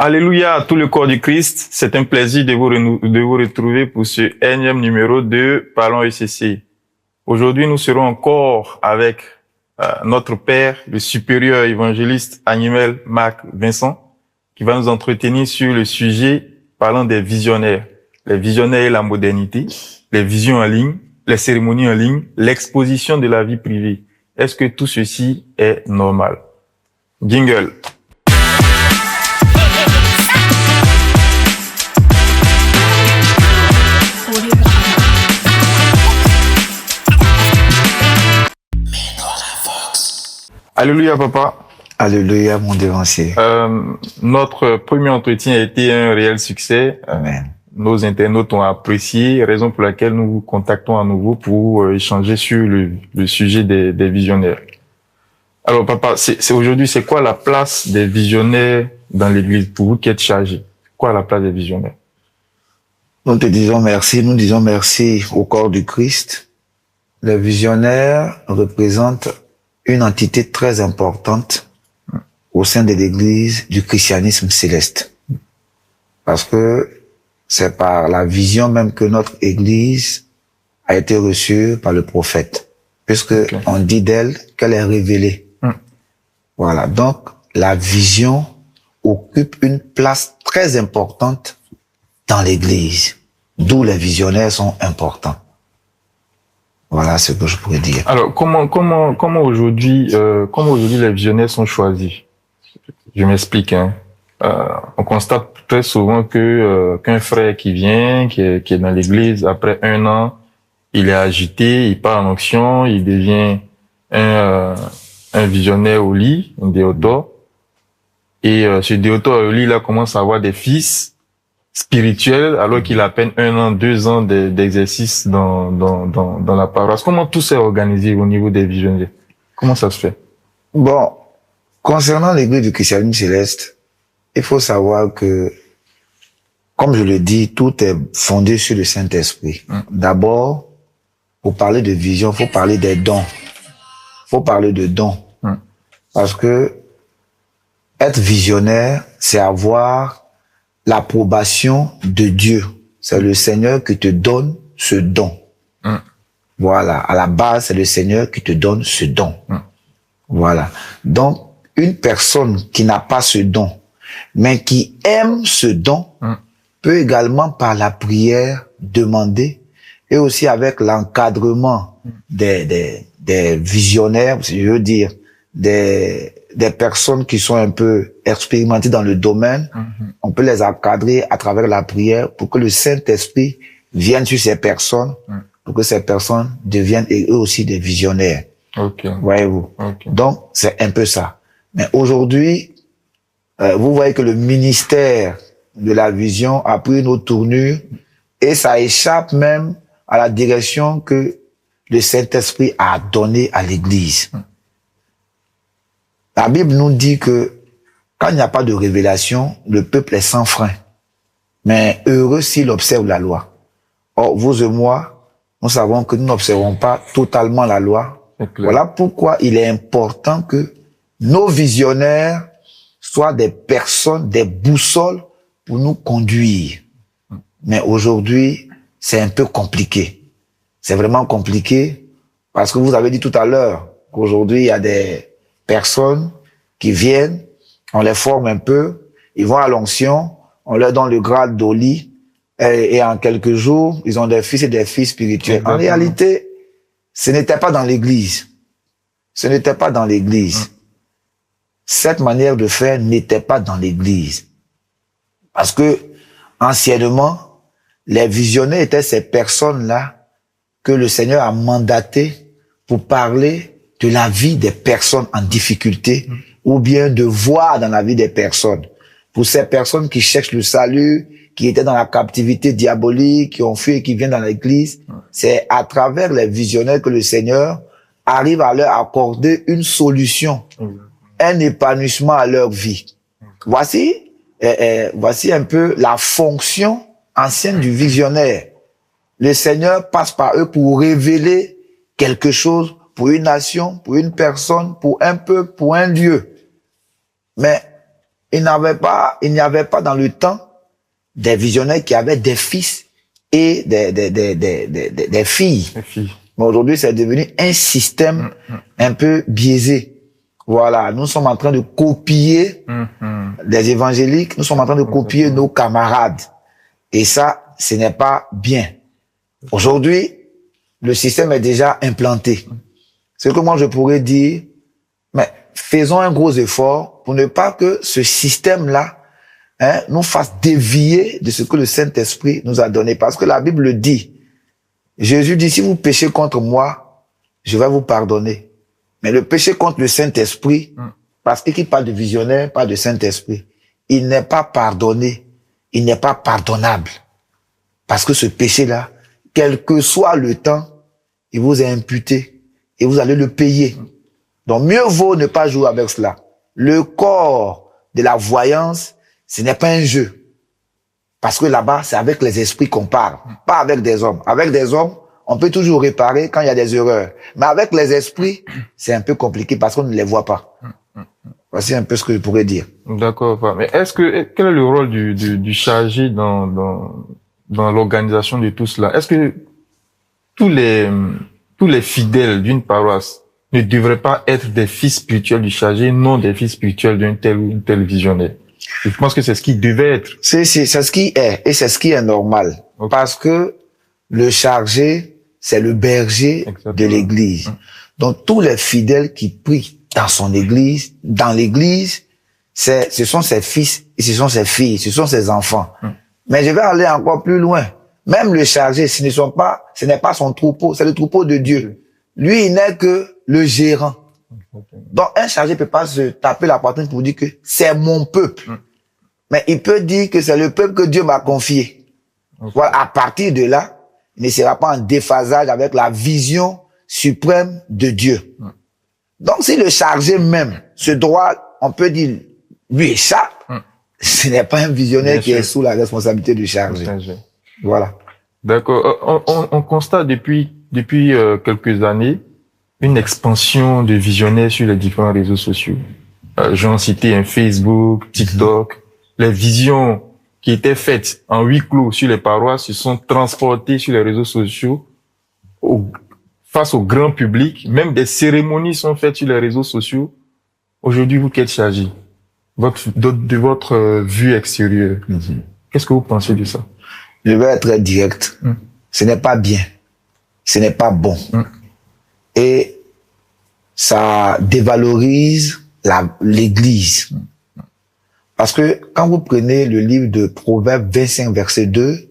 Alléluia à tout le corps du Christ. C'est un plaisir de vous retrouver pour ce énième numéro de Parlons ECC. Aujourd'hui, nous serons encore avec notre père, le supérieur évangéliste Animel Marc Vincent, qui va nous entretenir sur le sujet parlant des visionnaires. Les visionnaires et la modernité, les visions en ligne, les cérémonies en ligne, l'exposition de la vie privée. Est-ce que tout ceci est normal? Jingle. Alléluia, papa. Alléluia, mon dévancier. Notre premier entretien a été un réel succès. Amen. Nos internautes ont apprécié, raison pour laquelle nous vous contactons à nouveau pour échanger sur le sujet des visionnaires. Alors, papa, aujourd'hui, c'est quoi la place des visionnaires dans l'Église pour vous qui êtes chargé? Quoi la place des visionnaires? Nous disons merci au corps du Christ. Les visionnaires représentent une entité très importante au sein de l'Église du christianisme céleste. Parce que c'est par la vision même que notre Église a été reçue par le prophète. Puisque on dit d'elle qu'elle est révélée. Voilà. Donc, la vision occupe une place très importante dans l'Église. D'où les visionnaires sont importants. Voilà ce que je pourrais dire. Alors, comment aujourd'hui les visionnaires sont choisis? Je m'explique, hein. On constate très souvent qu'un frère qui vient, qui est dans l'église, après 1 an, il est agité, il part en onction, il devient un visionnaire au lit, un déotor. Et ce déotor au lit, là, commence à avoir des fils spirituels, alors qu'il a à peine 1 an, 2 ans d'exercice dans la paroisse. Comment tout s'est organisé au niveau des visionnaires? Comment ça se fait? Bon, concernant l'église du christianisme céleste, il faut savoir que, comme je le dis, tout est fondé sur le Saint-Esprit. D'abord, pour parler de vision, faut parler des dons. Faut parler de dons. Parce que être visionnaire, c'est avoir l'approbation de Dieu. C'est le Seigneur qui te donne ce don. Voilà. À la base, c'est le Seigneur qui te donne ce don. Voilà. Donc, une personne qui n'a pas ce don, mais qui aime ce don, peut également par la prière demander, et aussi avec l'encadrement des visionnaires, si je veux dire, des personnes qui sont un peu expérimentées dans le domaine, on peut les encadrer à travers la prière pour que le Saint-Esprit vienne sur ces personnes, pour que ces personnes deviennent eux aussi des visionnaires. Voyez-vous. Donc, c'est un peu ça. Mais aujourd'hui, vous voyez que le ministère de la vision a pris une autre tournure et ça échappe même à la direction que le Saint-Esprit a donnée à l'Église. La Bible nous dit que quand il n'y a pas de révélation, le peuple est sans frein. Mais heureux s'il observe la loi. Or, vous et moi, nous savons que nous n'observons pas totalement la loi. Voilà pourquoi il est important que nos visionnaires soient des personnes, des boussoles pour nous conduire. Mais aujourd'hui, c'est un peu compliqué. C'est vraiment compliqué parce que vous avez dit tout à l'heure qu'aujourd'hui, il y a des personnes qui viennent, on les forme un peu, ils vont à l'onction, on leur donne le grade d'Oli et en quelques jours, ils ont des fils et des filles spirituels. En réalité, ce n'était pas dans l'église. Ce n'était pas dans l'église. Cette manière de faire n'était pas dans l'église. Parce que, anciennement, les visionnaires étaient ces personnes-là que le Seigneur a mandatées pour parler de la vie des personnes en difficulté ou bien de voir dans la vie des personnes. Pour ces personnes qui cherchent le salut, qui étaient dans la captivité diabolique, qui ont fui et qui viennent dans l'église, c'est à travers les visionnaires que le Seigneur arrive à leur accorder une solution, un épanouissement à leur vie. Voici un peu la fonction ancienne du visionnaire. Le Seigneur passe par eux pour révéler quelque chose pour une nation, pour une personne, pour un peuple, pour un lieu. Mais il n'y avait pas dans le temps des visionnaires qui avaient des fils et des filles. Mais aujourd'hui, c'est devenu un système un peu biaisé. Voilà, nous sommes en train de copier les évangéliques, nous sommes en train de copier nos camarades. Et ça, ce n'est pas bien. Aujourd'hui, le système est déjà implanté. C'est que moi, je pourrais dire, mais faisons un gros effort pour ne pas que ce système-là nous fasse dévier de ce que le Saint-Esprit nous a donné. Parce que la Bible le dit. Jésus dit, si vous péchez contre moi, je vais vous pardonner. Mais le péché contre le Saint-Esprit, parce qu'il parle de visionnaire, pas de Saint-Esprit, il n'est pas pardonné, il n'est pas pardonnable. Parce que ce péché-là, quel que soit le temps, il vous est imputé et vous allez le payer. Donc mieux vaut ne pas jouer avec cela. Le corps de la voyance, ce n'est pas un jeu. Parce que là-bas, c'est avec les esprits qu'on parle, pas avec des hommes. Avec des hommes, on peut toujours réparer quand il y a des erreurs. Mais avec les esprits, c'est un peu compliqué parce qu'on ne les voit pas. Voici un peu ce que je pourrais dire. D'accord. Mais quel est le rôle du chargé dans l'organisation de tout cela? Est-ce que tous les fidèles d'une paroisse ne devraient pas être des fils spirituels du chargé, non des fils spirituels d'un tel ou une telle visionnaire? Je pense que c'est ce qui devait être. C'est ce qui est, et c'est ce qui est normal. Okay. Parce que le chargé, c'est le berger de l'église. Donc, tous les fidèles qui prient dans l'église, ce sont ses fils, et ce sont ses filles, ce sont ses enfants. Mais je vais aller encore plus loin. Même le chargé, ce n'est pas son troupeau, c'est le troupeau de Dieu. Lui, il n'est que le gérant. Donc, un chargé peut pas se taper la poitrine pour dire que c'est mon peuple. Mais il peut dire que c'est le peuple que Dieu m'a confié. Voilà, à partir de là, il ne sera pas en déphasage avec la vision suprême de Dieu. Donc, si le chargé même, ce droit, on peut dire, lui échappe, ce n'est pas un visionnaire qui est sous la responsabilité du chargé. Voilà. D'accord. On constate depuis quelques années une expansion de visionnaires sur les différents réseaux sociaux. J'en citais un Facebook, TikTok. Les visions qui étaient faites en huis clos sur les paroisses se sont transportées sur les réseaux sociaux face au grand public. Même des cérémonies sont faites sur les réseaux sociaux. Aujourd'hui, vous qui êtes chargé de votre vue extérieure, qu'est-ce que vous pensez de ça? Je vais être direct. Ce n'est pas bien. Ce n'est pas bon. Et ça dévalorise l'église. Parce que quand vous prenez le livre de Proverbes 25, verset 2,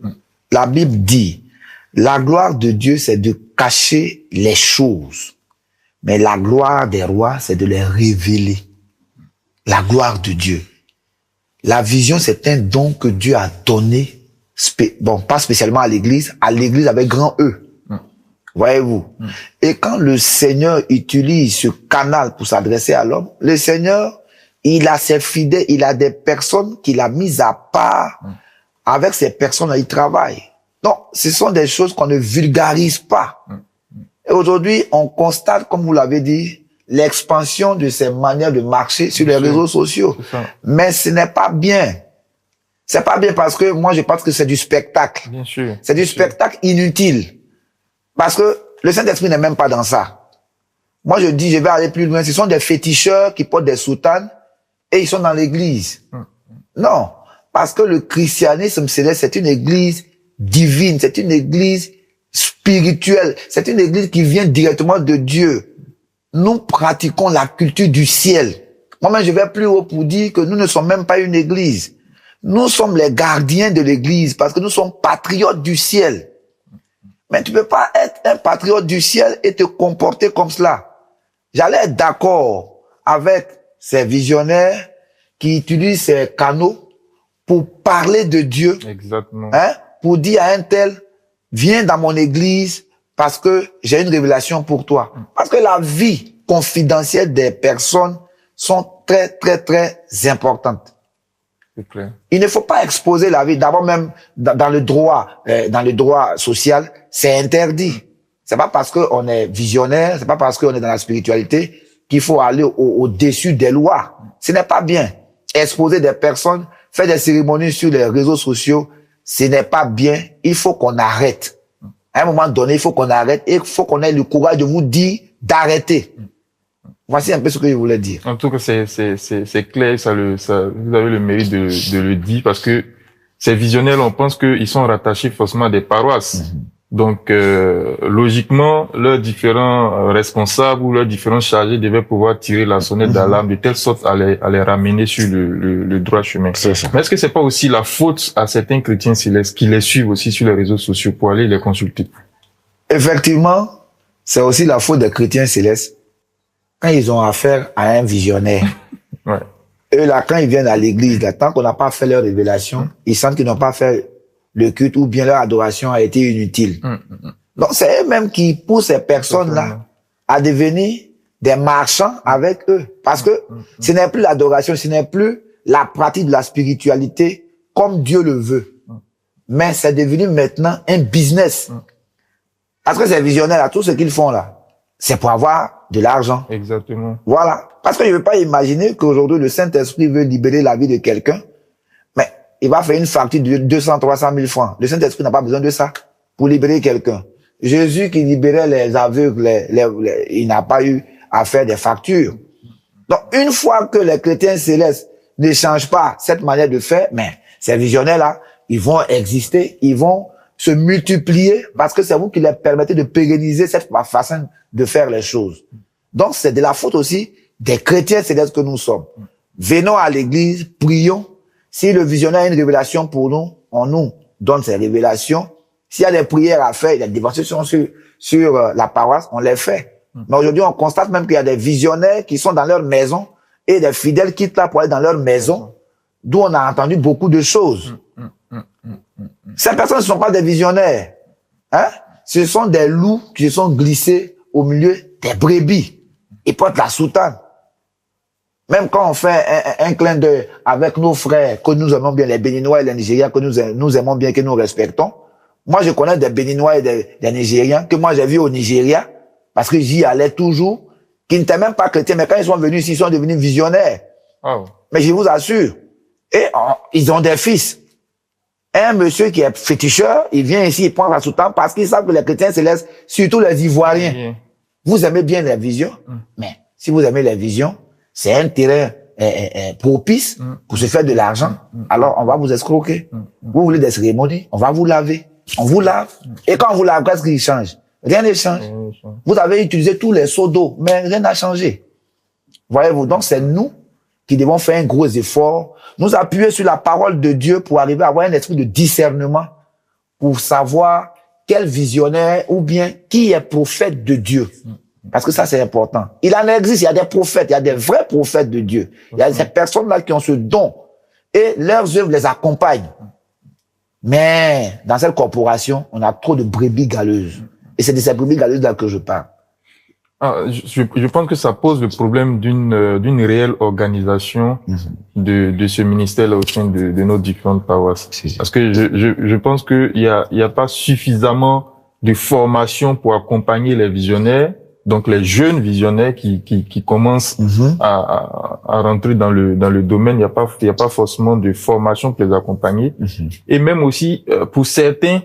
la Bible dit, la gloire de Dieu, c'est de cacher les choses. Mais la gloire des rois, c'est de les révéler. La gloire de Dieu. La vision, c'est un don que Dieu a donné, pas spécialement à l'église avec grand E. Voyez-vous. Et quand le Seigneur utilise ce canal pour s'adresser à l'homme, le Seigneur, il a ses fidèles, il a des personnes qu'il a mises à part. Avec ces personnes-là, il travaille. Donc, ce sont des choses qu'on ne vulgarise pas. Et aujourd'hui, on constate, comme vous l'avez dit, l'expansion de ces manières de marcher sur les réseaux sociaux. Mais ce n'est pas bien. C'est pas bien parce que moi, je pense que c'est du spectacle. Bien sûr. C'est du spectacle inutile. Parce que le Saint-Esprit n'est même pas dans ça. Moi, je dis, je vais aller plus loin. Ce sont des féticheurs qui portent des soutanes et ils sont dans l'église. Non. Parce que le christianisme céleste, c'est une église divine. C'est une église spirituelle. C'est une église qui vient directement de Dieu. Nous pratiquons la culture du ciel. Moi-même, je vais plus haut pour dire que nous ne sommes même pas une église. Nous sommes les gardiens de l'église parce que nous sommes patriotes du ciel. Mais tu peux pas être un patriote du ciel et te comporter comme cela. J'allais être d'accord avec ces visionnaires qui utilisent ces canaux pour parler de Dieu. Exactement. Pour dire à un tel, viens dans mon église parce que j'ai une révélation pour toi. Parce que la vie confidentielle des personnes sont très, très, très importantes. C'est clair. Il ne faut pas exposer la vie. D'abord même, dans le droit social, c'est interdit. C'est pas parce qu'on est visionnaire, c'est pas parce qu'on est dans la spiritualité qu'il faut aller au-dessus des lois. Ce n'est pas bien. exposer des personnes, faire des cérémonies sur les réseaux sociaux, ce n'est pas bien. Il faut qu'on arrête. À un moment donné, il faut qu'on arrête et il faut qu'on ait le courage de vous dire d'arrêter. Voici un peu ce que je voulais dire. En tout cas, c'est clair, vous avez le mérite de le dire parce que ces visionnaires, on pense qu'ils sont rattachés forcément à des paroisses. Donc, logiquement, leurs différents responsables ou leurs différents chargés devaient pouvoir tirer la sonnette d'alarme de telle sorte à les ramener sur le droit chemin. Mais est-ce que c'est pas aussi la faute à certains chrétiens célestes qui les suivent aussi sur les réseaux sociaux pour aller les consulter? Effectivement, c'est aussi la faute des chrétiens célestes quand ils ont affaire à un visionnaire. Ouais. Eux, là, quand ils viennent à l'église, là, tant qu'on n'a pas fait leur révélation, ils sentent qu'ils n'ont pas fait le culte ou bien leur adoration a été inutile. Donc, c'est eux-mêmes qui poussent ces personnes-là à devenir des marchands avec eux. Parce que ce n'est plus l'adoration, ce n'est plus la pratique de la spiritualité comme Dieu le veut. Mais c'est devenu maintenant un business. Parce que ces visionnaires-là, tout ce qu'ils font là, c'est pour avoir de l'argent. Exactement. Voilà. Parce que je ne veux pas imaginer qu'aujourd'hui, le Saint-Esprit veut libérer la vie de quelqu'un, mais il va faire une facture de 200, 300 000 francs. Le Saint-Esprit n'a pas besoin de ça pour libérer quelqu'un. Jésus qui libérait les aveugles, il n'a pas eu à faire des factures. Donc, une fois que les chrétiens célestes ne changent pas cette manière de faire, mais ces visionnaires-là, ils vont exister, ils vont se multiplier parce que c'est vous qui leur permettez de pérenniser cette façon de faire les choses. Donc, c'est de la faute aussi des chrétiens célestes que nous sommes. Venons à l'église, prions. Si le visionnaire a une révélation pour nous, on nous donne ces révélations. S'il y a des prières à faire, il y a des démonstrations sur la paroisse, on les fait. Mais aujourd'hui, on constate même qu'il y a des visionnaires qui sont dans leur maison et des fidèles qui quittent là pour aller dans leur maison, d'où on a entendu beaucoup de choses. Ces personnes ne sont pas des visionnaires. Hein? Ce sont des loups qui se sont glissés au milieu des brebis. Ils portent la soutane. Même quand on fait un clin d'œil avec nos frères que nous aimons bien, les Béninois et les Nigériens que nous aimons bien, que nous respectons. Moi, je connais des Béninois et des Nigériens que moi j'ai vus au Nigeria, parce que j'y allais toujours, qui n'étaient même pas chrétiens, mais quand ils sont venus ici, ils sont devenus visionnaires. Oh. Mais je vous assure, et ils ont des fils. Un monsieur qui est féticheur, il vient ici, il prend la soutane parce qu'ils savent que les chrétiens célestes, surtout les Ivoiriens, vous aimez bien les visions, mais si vous aimez les visions, c'est un terrain propice pour se faire de l'argent. Alors, on va vous escroquer. Vous voulez des cérémonies, on va vous laver. On vous lave. Et quand on vous lave, qu'est-ce qui change? Rien ne change. Vous avez utilisé tous les seaux d'eau, mais rien n'a changé. Voyez-vous, donc c'est nous qui devons faire un gros effort, nous appuyer sur la parole de Dieu pour arriver à avoir un esprit de discernement, pour savoir quel visionnaire ou bien qui est prophète de Dieu. Parce que ça, c'est important. Il en existe, il y a des prophètes, il y a des vrais prophètes de Dieu. Il y a ces personnes-là qui ont ce don et leurs œuvres les accompagnent. Mais dans cette corporation, on a trop de brebis galeuses. Et c'est de ces brebis galeuses-là que je parle. Ah, je pense que ça pose le problème d'une réelle organisation de ce ministère-là au sein de nos différentes paroisses. Parce que je pense qu'il y a pas suffisamment de formation pour accompagner les visionnaires, donc les jeunes visionnaires qui commencent à rentrer dans le domaine. Il y a pas forcément de formation pour les accompagner. Et même aussi pour certains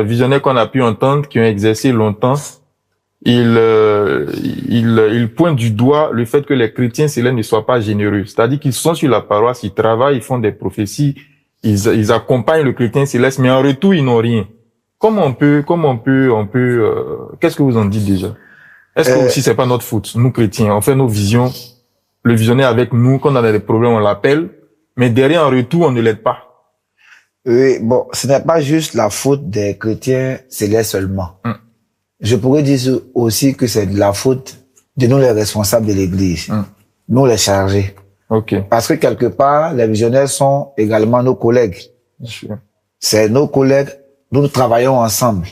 visionnaires qu'on a pu entendre qui ont exercé longtemps, il pointe du doigt le fait que les chrétiens célestes ne soient pas généreux. C'est-à-dire qu'ils sont sur la paroisse, ils travaillent, ils font des prophéties, ils accompagnent le chrétien céleste, mais en retour, ils n'ont rien. Comment on peut, qu'est-ce que vous en dites déjà? Est-ce que aussi c'est pas notre faute, nous chrétiens, on fait nos visions, le visionnaire avec nous, quand on a des problèmes, on l'appelle, mais derrière, en retour, on ne l'aide pas. Oui, bon, ce n'est pas juste la faute des chrétiens célestes seulement. Je pourrais dire aussi que c'est de la faute de nous les responsables de l'Église, nous les chargés. Parce que quelque part, les visionnaires sont également nos collègues. C'est nos collègues, nous travaillons ensemble.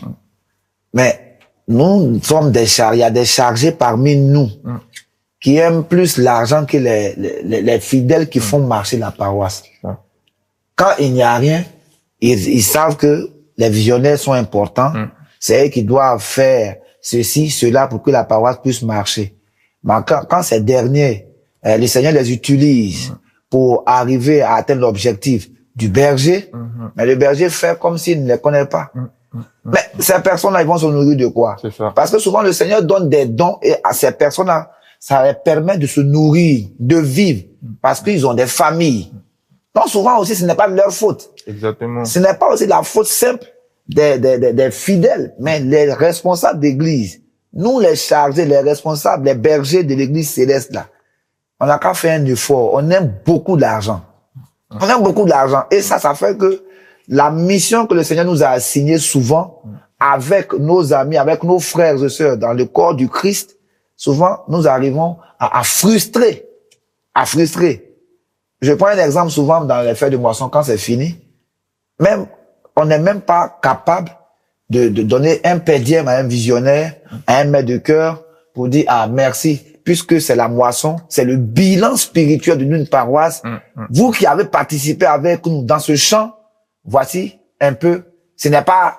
Mais nous sommes des chargés, il y a des chargés parmi nous qui aiment plus l'argent que les fidèles qui font marcher la paroisse. Quand il n'y a rien, ils savent que les visionnaires sont importants. C'est eux qui doivent faire ceci, cela pour que la paroisse puisse marcher. Mais quand ces derniers, le Seigneur les utilise pour arriver à atteindre l'objectif du berger, mais le berger fait comme s'il ne les connaît pas. Mais ces personnes-là, ils vont se nourrir de quoi? C'est ça. Parce que souvent, le Seigneur donne des dons et à ces personnes-là, ça leur permet de se nourrir, de vivre, parce qu'ils ont des familles. Donc souvent aussi, ce n'est pas de leur faute. Exactement. Ce n'est pas aussi la faute simple des fidèles, mais les responsables d'église. Nous, les chargés, les responsables, les bergers de l'église céleste, là, on n'a qu'à faire un effort. On aime beaucoup d'argent. On aime beaucoup d'argent. Et ça fait que la mission que le Seigneur nous a assignée souvent, avec nos amis, avec nos frères et sœurs dans le corps du Christ, souvent, nous arrivons à frustrer. À frustrer. Je prends un exemple souvent dans les fêtes de moisson, quand c'est fini. Même, on n'est même pas capable de donner un per diem à un visionnaire, à un maître de chœur, pour dire, ah, merci, puisque c'est la moisson, c'est le bilan spirituel d'une paroisse. Vous qui avez participé avec nous dans ce chant, voici un peu, ce n'est pas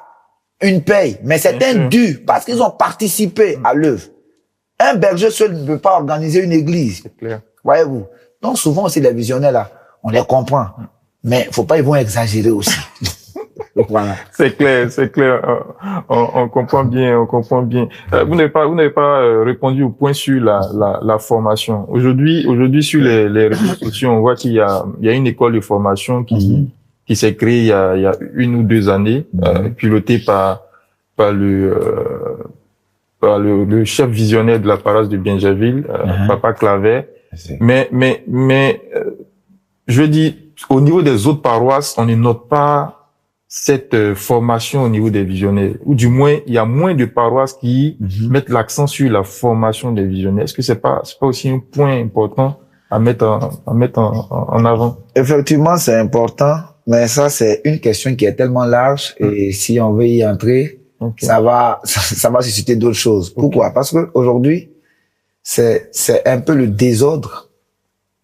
une paye, mais c'est un dû, parce qu'ils ont participé à l'œuvre. Un berger seul ne peut pas organiser une église. C'est clair. Voyez-vous. Donc souvent aussi les visionnaires là, on les comprend. Mais faut pas, ils vont exagérer aussi. Donc, voilà. C'est clair, c'est clair. On comprend bien, on comprend bien. Vous n'avez pas répondu au point sur la formation. Aujourd'hui sur les réseaux sociaux, on voit qu'il y a une école de formation qui s'est créée il y a 1 ou 2 années, pilotée par le chef visionnaire de la paroisse de Bienjaville, Papa Clavet. Mais je dis, au niveau des autres paroisses, on ne note pas cette formation au niveau des visionnaires, ou du moins il y a moins de paroisses qui mettent l'accent sur la formation des visionnaires. Est-ce que c'est pas aussi un point important à mettre en avant? Effectivement, c'est important, mais ça c'est une question qui est tellement large et si on veut y entrer, ça va susciter d'autres choses. Pourquoi? Parce que aujourd'hui, c'est un peu le désordre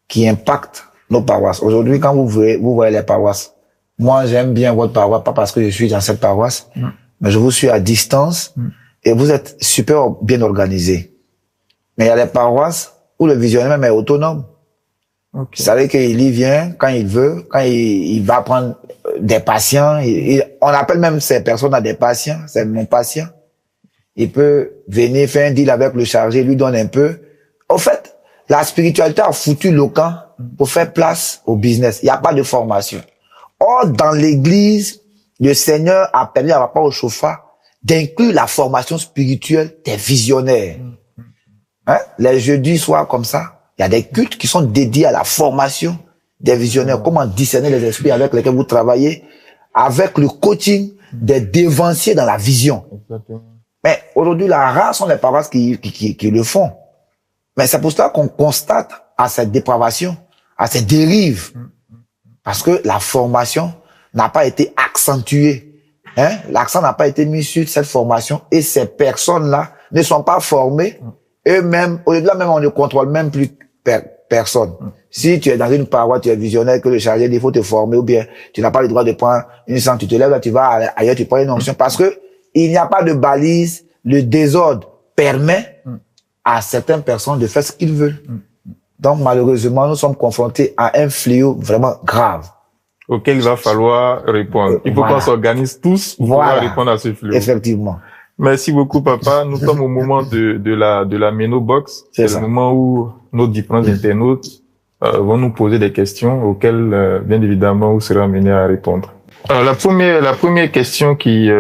qui impacte nos paroisses. Aujourd'hui, quand vous voyez les paroisses, moi, j'aime bien votre paroisse, pas parce que je suis dans cette paroisse, mais je vous suis à distance et vous êtes super bien organisé. Mais il y a les paroisses où le visionnaire même est autonome. Vous savez qu'il y vient quand il veut, quand il va prendre des patients. On appelle même ces personnes à des patients, c'est mon patient. Il peut venir faire un deal avec le chargé, lui donne un peu. Au fait, la spiritualité a foutu le camp pour faire place au business. Il n'y a pas de formation. Or, dans l'église, le Seigneur a permis à rapport au chauffard d'inclure la formation spirituelle des visionnaires. Hein? Les jeudis soirs comme ça, il y a des cultes qui sont dédiés à la formation des visionnaires. Comment discerner les esprits avec lesquels vous travaillez, avec le coaching des dévanciers dans la vision. Mais aujourd'hui, la race sont les paroisses qui le font. Mais c'est pour cela qu'on constate à cette dépravation, à cette dérive. Parce que la formation n'a pas été accentuée. Hein? L'accent n'a pas été mis sur cette formation et ces personnes-là ne sont pas formées. Eux-mêmes, au-delà même, on ne contrôle même plus personne. Si tu es dans une paroisse, tu es visionnaire, que le chargé dit, il faut te former, ou bien tu n'as pas le droit de prendre une sang, tu te lèves, là, tu vas ailleurs, tu prends une onction. Parce que il n'y a pas de balise, le désordre permet à certaines personnes de faire ce qu'ils veulent. Donc, malheureusement, nous sommes confrontés à un fléau vraiment grave. Auquel il va falloir répondre. Il faut qu'on s'organise tous pour pouvoir répondre à ce fléau. Effectivement. Merci beaucoup, papa. Nous sommes au moment de la Méno-box. C'est le moment où nos différents internautes vont nous poser des questions auxquelles, bien évidemment, vous serez amenés à répondre. Alors, la première question qui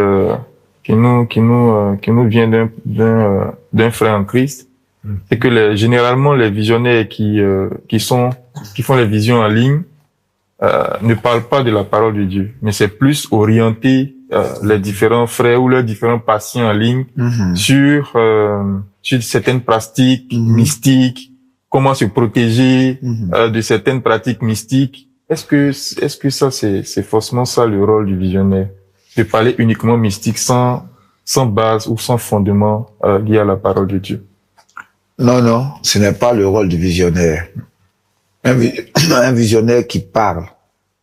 nous vient d'un frère en Christ, c'est que généralement les visionnaires qui font les visions en ligne ne parlent pas de la parole de Dieu, mais c'est plus orienté les différents frères ou leurs différents patients en ligne sur certaines pratiques mystiques, comment se protéger de certaines pratiques mystiques. Est-ce que ça c'est forcément ça le rôle du visionnaire, de parler uniquement mystique sans base ou sans fondement lié à la parole de Dieu? Non, ce n'est pas le rôle du visionnaire. Un visionnaire qui parle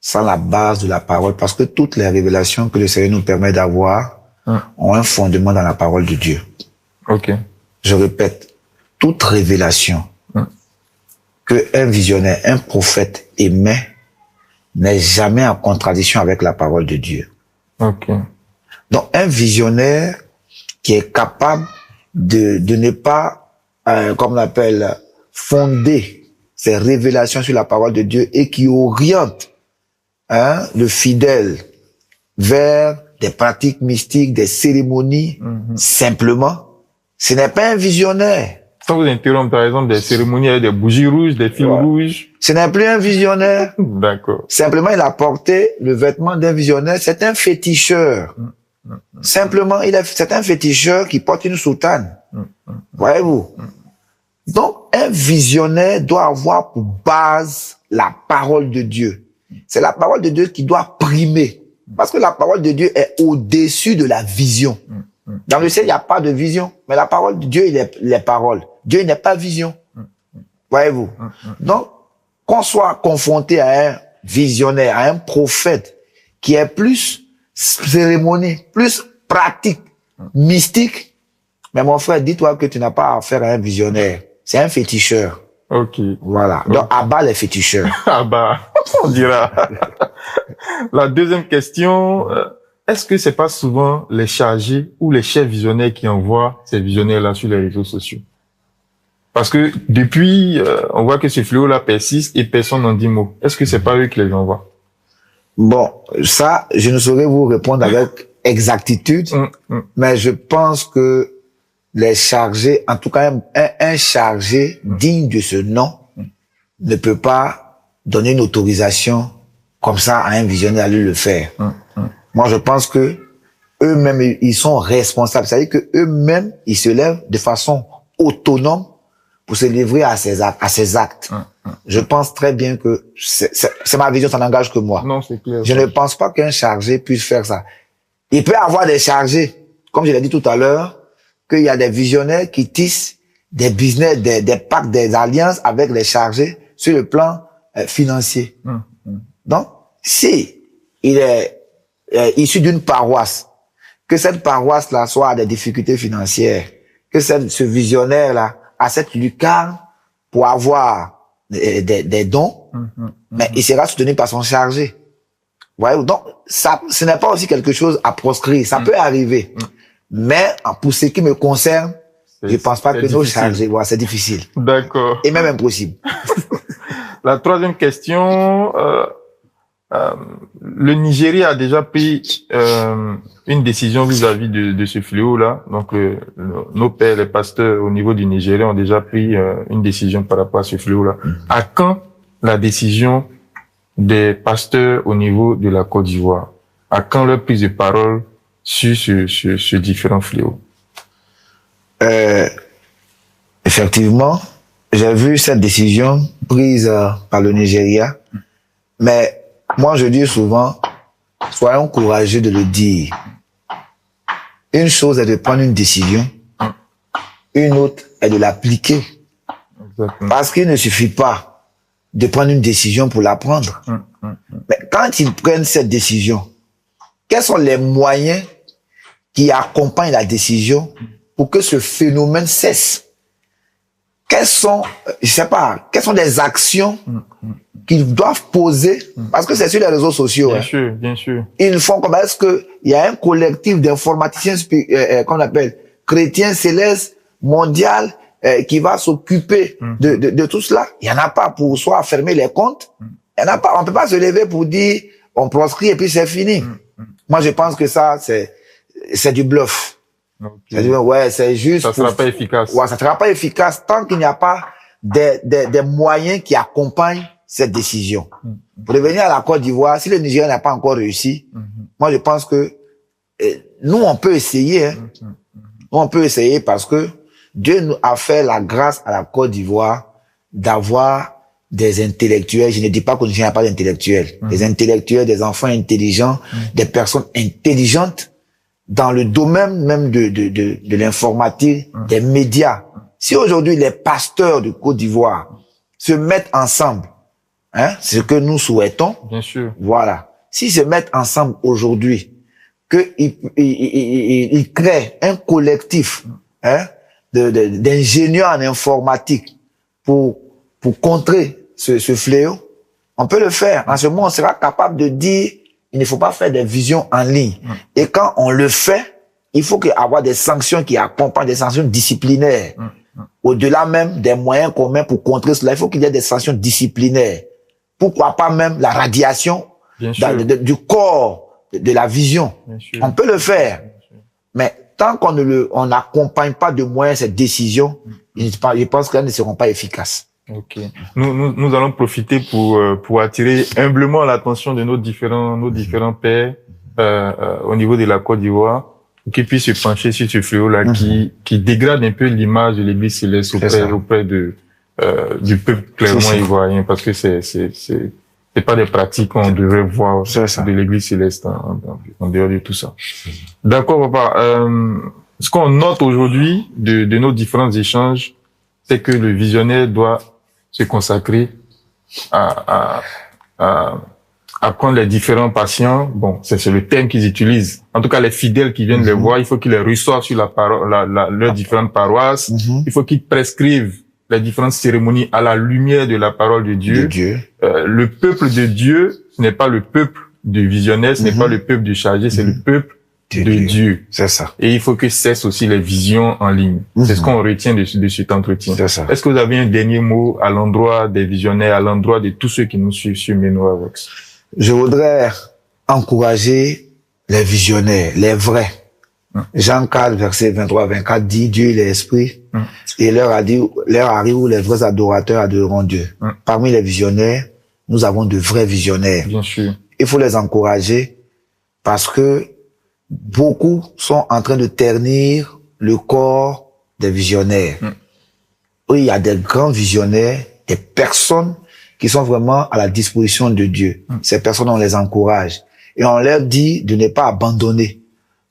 sans la base de la parole, parce que toutes les révélations que le Seigneur nous permet d'avoir ont un fondement dans la parole de Dieu. Ok. Je répète, toute révélation qu'un visionnaire, un prophète émet n'est jamais en contradiction avec la parole de Dieu. Ok. Donc, un visionnaire qui est capable de ne pas, comme on appelle, fonder ses révélations sur la parole de Dieu et qui oriente le fidèle vers des pratiques mystiques, des cérémonies, simplement, ce n'est pas un visionnaire. Sans vous interrompre, par exemple, des cérémonies avec des bougies rouges, des fils rouges. Ce n'est plus un visionnaire. D'accord. Simplement, il a porté le vêtement d'un visionnaire. C'est un féticheur. Simplement, c'est un féticheur qui porte une soutane. Voyez-vous? Donc, un visionnaire doit avoir pour base la parole de Dieu. C'est la parole de Dieu qui doit primer. Parce que la parole de Dieu est au-dessus de la vision. Dans le ciel, il n'y a pas de vision. Mais la parole de Dieu, il est les paroles. Dieu n'est pas vision. Voyez-vous? Donc, qu'on soit confronté à un visionnaire, à un prophète qui est plus cérémonie, plus pratique, mystique, mais mon frère, dis-toi que tu n'as pas affaire à un visionnaire. C'est un féticheur. Ok. Voilà. Donc, abat les féticheurs. Ah bah, on dira. La deuxième question, est-ce que c'est pas souvent les chargés ou les chefs visionnaires qui envoient ces visionnaires-là sur les réseaux sociaux? Parce que depuis, on voit que ce fléau-là persiste et personne n'en dit mot. Est-ce que c'est pas eux qui les envoient? Bon, ça, je ne saurais vous répondre avec exactitude, mais je pense que les chargés, en tout cas un chargé digne de ce nom, ne peut pas donner une autorisation comme ça à un visionnaire à lui le faire. Moi, je pense que eux-mêmes, ils sont responsables. C'est-à-dire que eux-mêmes, ils se lèvent de façon autonome pour se livrer à ces actes. Je pense très bien que c'est ma vision, ça n'engage que moi. Non, c'est clair. Je ne pense pas qu'un chargé puisse faire ça. Il peut y avoir des chargés, comme je l'ai dit tout à l'heure, qu'il y a des visionnaires qui tissent des business, des pactes, des alliances avec les chargés sur le plan financier. Donc, si il est issu d'une paroisse, que cette paroisse-là soit à des difficultés financières, que ce visionnaire-là a cette lucarne pour avoir des dons, mais il sera soutenu par son chargé. Voyez, donc, ça, ce n'est pas aussi quelque chose à proscrire. Ça peut arriver. Mais, pour ce qui me concerne, je pense pas que nos chargés, voilà, c'est difficile. D'accord. Et même impossible. La troisième question, le Nigeria a déjà pris une décision vis-à-vis de ce fléau-là. Donc, nos pères, les pasteurs au niveau du Nigeria ont déjà pris une décision par rapport à ce fléau-là. À quand la décision des pasteurs au niveau de la Côte d'Ivoire? À quand leur prise de parole sur ce différent fléau? Effectivement, j'ai vu cette décision prise par le Nigeria, mais moi je dis souvent, soyons courageux de le dire. Une chose est de prendre une décision, une autre est de l'appliquer. Parce qu'il ne suffit pas de prendre une décision pour la prendre. Mais quand ils prennent cette décision, quels sont les moyens qui accompagnent la décision pour que ce phénomène cesse? Quelles sont, je sais pas, quelles sont les actions qu'ils doivent poser? Parce que c'est sur les réseaux sociaux. Bien sûr, bien sûr. Ils font comme, est-ce que il y a un collectif d'informaticiens, qu'on appelle chrétiens célestes mondial, qui va s'occuper de tout cela? Il y en a pas pour soit fermer les comptes. Il y en a pas. On peut pas se lever pour dire on proscrit et puis c'est fini. Moi, je pense que ça, c'est du bluff. Okay. Ouais, c'est juste. Ça sera pas efficace. Ouais, ça sera pas efficace tant qu'il n'y a pas des moyens qui accompagnent cette décision. Pour revenir à la Côte d'Ivoire, si le Nigeria n'a pas encore réussi, moi, je pense que nous, on peut essayer. Hein. Nous, on peut essayer parce que Dieu nous a fait la grâce à la Côte d'Ivoire d'avoir des intellectuels. Je ne dis pas qu'au Nigeria n'y a pas d'intellectuels. Des intellectuels, des enfants intelligents, des personnes intelligentes dans le domaine même de l'informatique, des médias. Si aujourd'hui les pasteurs de Côte d'Ivoire se mettent ensemble, hein, c'est ce que nous souhaitons. Bien sûr. Voilà. S'ils se mettent ensemble aujourd'hui, qu'ils créent un collectif, hein, d'ingénieurs en informatique pour pour contrer ce fléau, on peut le faire. En ce moment, on sera capable de dire, il ne faut pas faire des visions en ligne. Et quand on le fait, il faut avoir des sanctions qui accompagnent, des sanctions disciplinaires. Au-delà même des moyens communs pour contrer cela, il faut qu'il y ait des sanctions disciplinaires. Pourquoi pas même la radiation du corps, de la vision. On peut le faire. Mais tant qu'on on n'accompagne pas de moyens cette décision, je pense qu'elles ne seront pas efficaces. Ok. Nous allons profiter pour attirer humblement l'attention de nos différents pairs au niveau de la Côte d'Ivoire, pour qu'ils puissent se pencher sur ce fléau-là qui dégrade un peu l'image de l'Église céleste auprès du peuple clairement ivoirien, parce que c'est pas des pratiques qu'on devrait voir de l'Église céleste en dehors de tout ça. D'accord, papa. Ce qu'on note aujourd'hui de nos différents échanges, c'est que le visionnaire doit se consacrer à prendre les différents patients. Bon, c'est le terme qu'ils utilisent. En tout cas, les fidèles qui viennent les voir, il faut qu'ils les reçoivent sur leurs différentes paroisses. Il faut qu'ils prescrivent les différentes cérémonies à la lumière de la parole de Dieu. Le peuple de Dieu, ce n'est pas le peuple du visionnaire, ce n'est pas le peuple du chargé, c'est le peuple de Dieu. C'est ça. Et il faut que cessent aussi les visions en ligne. C'est ce qu'on retient de cet entretien. C'est ça. Est-ce que vous avez un dernier mot à l'endroit des visionnaires, à l'endroit de tous ceux qui nous suivent sur MenoraVox? Je voudrais encourager les visionnaires, les vrais. Jean 4, verset 23-24 dit, Dieu il est esprit, et l'heure arrive où les vrais adorateurs adoreront Dieu. Parmi les visionnaires, nous avons de vrais visionnaires. Bien sûr. Il faut les encourager parce que beaucoup sont en train de ternir le corps des visionnaires. Oui, il y a des grands visionnaires, des personnes qui sont vraiment à la disposition de Dieu. Ces personnes, on les encourage. Et on leur dit de ne pas abandonner.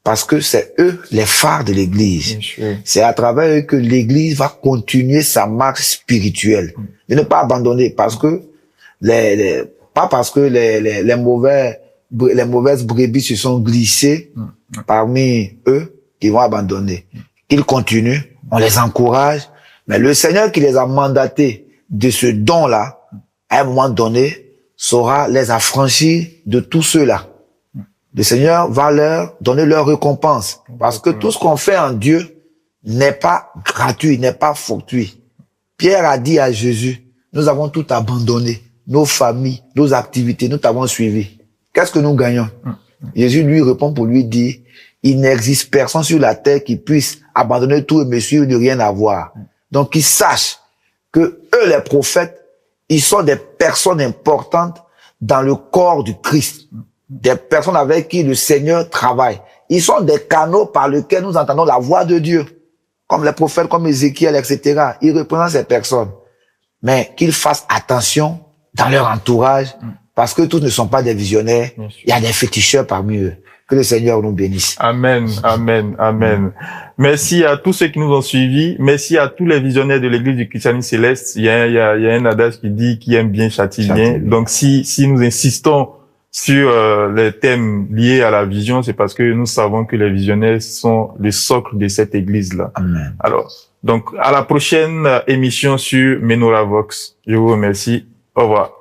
Parce que c'est eux les phares de l'Église. C'est à travers eux que l'Église va continuer sa marche spirituelle. De ne pas abandonner parce que pas parce que les mauvaises brebis se sont glissées parmi eux qui vont abandonner. Qu'ils continuent, on les encourage. Mais le Seigneur qui les a mandatés de ce don-là, à un moment donné, saura les affranchir de tous ceux-là. Le Seigneur va leur donner leur récompense. Parce que tout ce qu'on fait en Dieu n'est pas gratuit, n'est pas fortuit. Pierre a dit à Jésus, nous avons tout abandonné, nos familles, nos activités, nous t'avons suivi. Qu'est-ce que nous gagnons? Jésus lui répond pour lui dire, il n'existe personne sur la terre qui puisse abandonner tout et me suivre, ne rien avoir. Donc qu'ils sachent que eux, les prophètes, ils sont des personnes importantes dans le corps du Christ. Des personnes avec qui le Seigneur travaille. Ils sont des canaux par lesquels nous entendons la voix de Dieu. Comme les prophètes, comme Ézéchiel, etc. Ils représentent ces personnes. Mais qu'ils fassent attention dans leur entourage, parce que tous ne sont pas des visionnaires. Il y a des féticheurs parmi eux. Que le Seigneur nous bénisse. Amen, amen, amen. Merci à tous ceux qui nous ont suivis. Merci à tous les visionnaires de l'Église du christianisme céleste. Il y a un adage qui dit qui aime bien châtie bien. Donc si nous insistons sur les thèmes liés à la vision, c'est parce que nous savons que les visionnaires sont le socle de cette Église-là. Amen. Alors, donc à la prochaine émission sur MenoraVox. Je vous remercie. Au revoir.